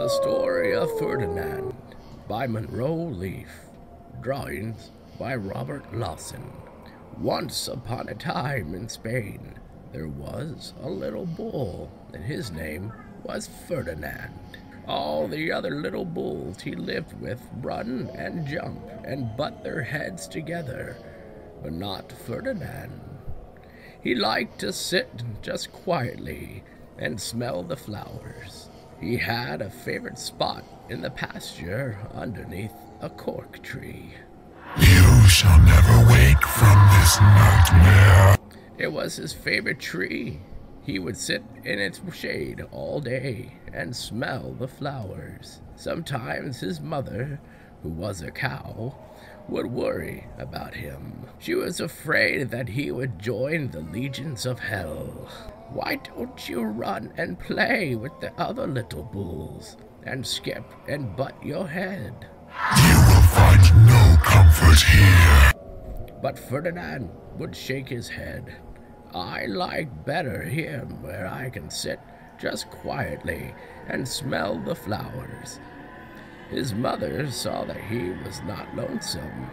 The Story of Ferdinand by Monroe Leaf. Drawings by Robert Lawson. Once upon a time in Spain, there was a little bull, and his name was Ferdinand. All the other little bulls he lived with run and jump and butt their heads together, but not Ferdinand. He liked to sit just quietly and smell the flowers. He had a favorite spot in the pasture underneath a cork tree. You shall never wake from this nightmare. It was his favorite tree. He would sit in its shade all day and smell the flowers. Sometimes his mother, who was a cow, would worry about him. She was afraid that he would join the legions of hell. Why don't you run and play with the other little bulls and skip and butt your head? You will find no comfort here. But Ferdinand would shake his head. I like better here where I can sit just quietly and smell the flowers. His mother saw that he was not lonesome,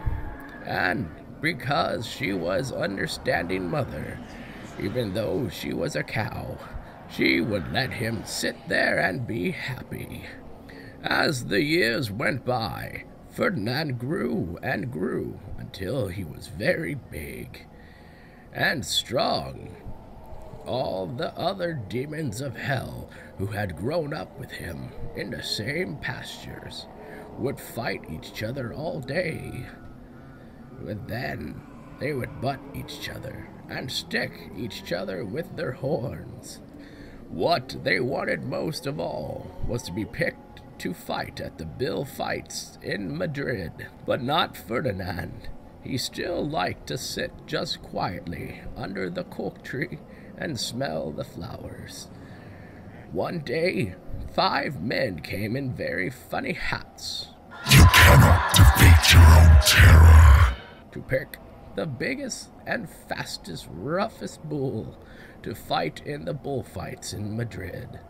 and because she was an understanding mother, even though she was a cow, she would let him sit there and be happy. As the years went by, Ferdinand grew and grew until he was very big and strong. All the other demons of hell who had grown up with him in the same pastures would fight each other all day. But then they would butt each other and stick each other with their horns. What they wanted most of all was to be picked to fight at the Bill fights in Madrid. But not Ferdinand. He still liked to sit just quietly under the cork tree and smell the flowers. One day, 5 men came in very funny hats. You cannot defeat your own terror. To pick the biggest and fastest, roughest bull to fight in the bullfights in Madrid.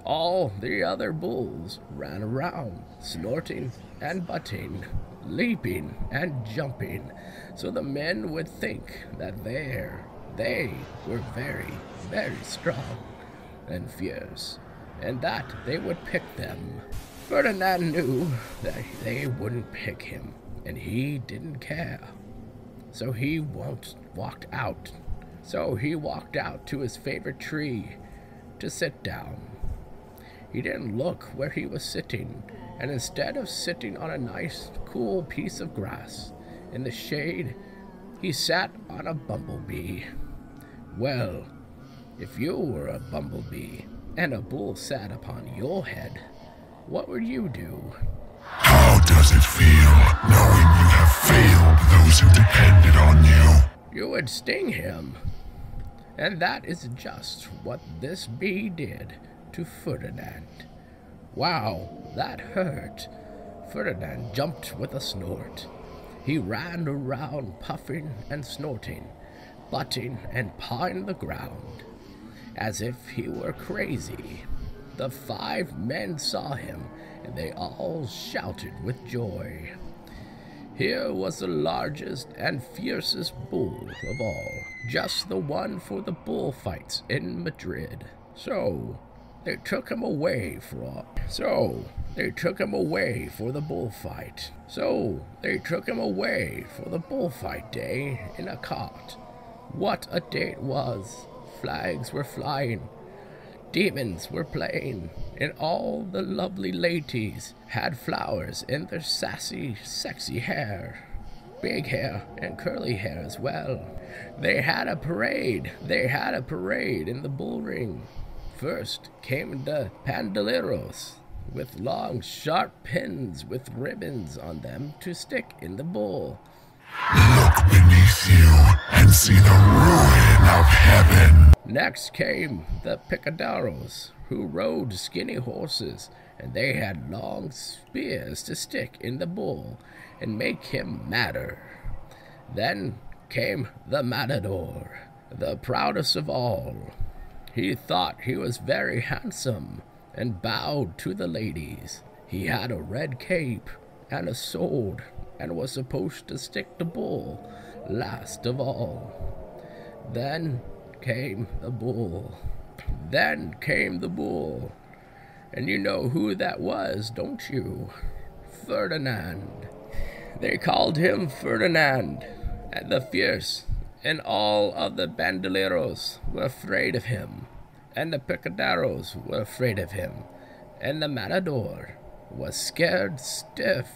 All the other bulls ran around, snorting and butting, leaping and jumping, so the men would think that they were very, very strong and fierce, and that they would pick them. Ferdinand knew that they wouldn't pick him, and he didn't care. So he walked out to his favorite tree to sit down. He didn't look where he was sitting, and instead of sitting on a nice, cool piece of grass in the shade, he sat on a bumblebee. Well, if you were a bumblebee and a bull sat upon your head, what would you do? How does it feel knowing you have failed those who depended on you? You would sting him. And that is just what this bee did to Ferdinand. Wow, that hurt. Ferdinand jumped with a snort. He ran around puffing and snorting, butting and pawing the ground, as if he were crazy. The 5 men saw him, and they all shouted with joy. Here was the largest and fiercest bull of all, just the one for the bullfights in Madrid. So they took him away for the bullfight. So they took him away for the bullfight day in a cart. What a day it was! Flags were flying, demons were playing, and all the lovely ladies had flowers in their sassy, sexy hair. Big hair and curly hair as well. They had a parade in the bull ring. First came the pandilleros, with long, sharp pins with ribbons on them to stick in the bull. Look beneath you and see the ruin of heaven. Next came the picaderos, who rode skinny horses, and they had long spears to stick in the bull and make him madder. Then came the matador, the proudest of all. He thought he was very handsome, and bowed to the ladies. He had a red cape and a sword, and was supposed to stick the bull last of all. Then came the bull. And you know who that was, don't you? Ferdinand. They called him Ferdinand, and the fierce, and all of the bandoleros were afraid of him, and the picaderos were afraid of him, and the matador was scared stiff.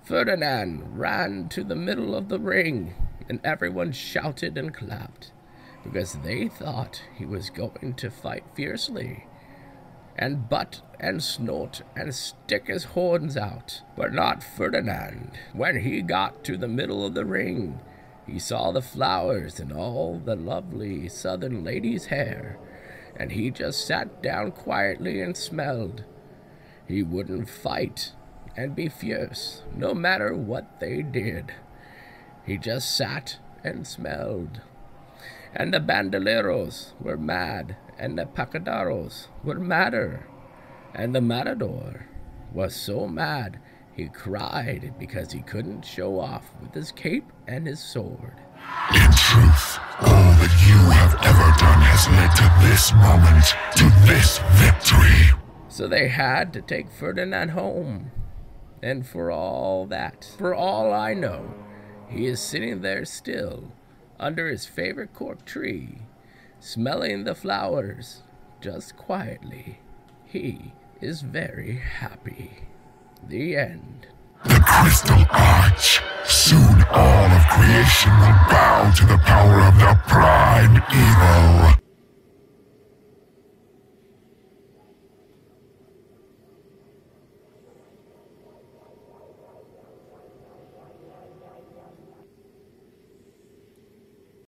Ferdinand ran to the middle of the ring, and everyone shouted and clapped, because they thought he was going to fight fiercely, and butt and snort and stick his horns out. But not Ferdinand. When he got to the middle of the ring, he saw the flowers in all the lovely southern ladies' hair, and he just sat down quietly and smelled. He wouldn't fight and be fierce, no matter what they did. He just sat and smelled. And the bandoleros were mad, and the picaderos were madder. And the matador was so mad he cried because he couldn't show off with his cape and his sword. In truth, all that you have ever done has led to this moment, to this victory. So they had to take Ferdinand home. And for all that, for all I know, he is sitting there still, under his favorite cork tree, smelling the flowers, just quietly. He is very happy. The end. The Crystal Arch. Soon all of creation will bow to the power of the Prime Evil.